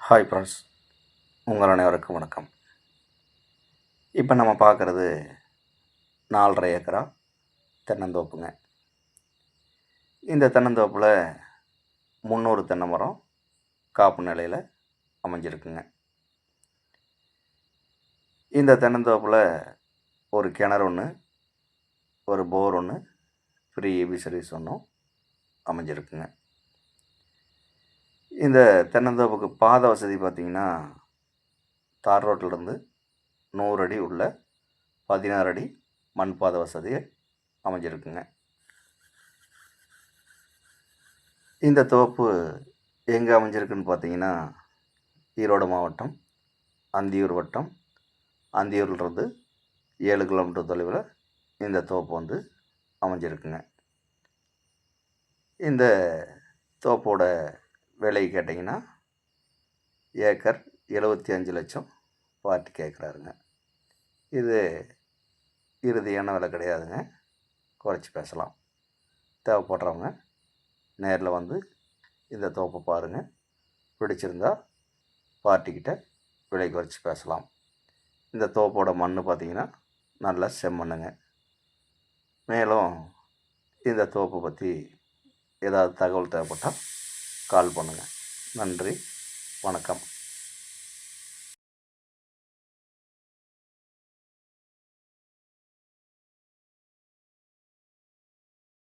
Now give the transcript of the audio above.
Hi friends, உங்கள் அனைவருக்கும் வணக்கம். இப்போ நம்ம பார்க்குறது 4.5 ஏக்கரா தென்னந்தோப்புங்க. இந்த தென்னந்தோப்பில் 300 தென்னை மரம் காப்பு நிலையில் அமைஞ்சிருக்குங்க. இந்த தென்னந்தோப்பில் ஒரு கிணறு ஒன்று, ஒரு போர் ஒன்று, ஃப்ரீ EB சர்வீஸ் ஒன்றும் அமைஞ்சிருக்குங்க. இந்த தென்னந்தோப்புக்கு பாதை வசதி பார்த்திங்கன்னா, தார் ரோட்டிலிருந்து 100 அடி உள்ள 16 அடி மண் பாதை வசதி அமைஞ்சிருக்குங்க. இந்த தோப்பு எங்கே அமைஞ்சிருக்குன்னு பார்த்தீங்கன்னா, ஈரோடு மாவட்டம் அந்தியூர் வட்டம், அந்தியூர்லேருந்து 7 கிலோமீட்டர் தொலைவில் இந்த தோப்பு வந்து அமைஞ்சிருக்குங்க. இந்த தோப்போட விலை கேட்டிங்கன்னா, ஏக்கர் 75 லட்சம் பார்ட்டி கேட்குறாருங்க. இது இறுதியான விலை கிடையாதுங்க, குறைச்சி பேசலாம். தேவைப்படுறவங்க நேரில் வந்து இந்த தோப்பை பாருங்கள். பிடிச்சிருந்தா பார்ட்டிக்கிட்ட விலை குறைச்சி பேசலாம். இந்த தோப்போட மண் பார்த்திங்கன்னா நல்ல செம்மண்ணுங்க. மேலும் இந்த தோப்பை பற்றி ஏதாவது தகவல் தேவைப்பட்டால் கால் பண்ணுங்கள். நன்றி, வணக்கம்.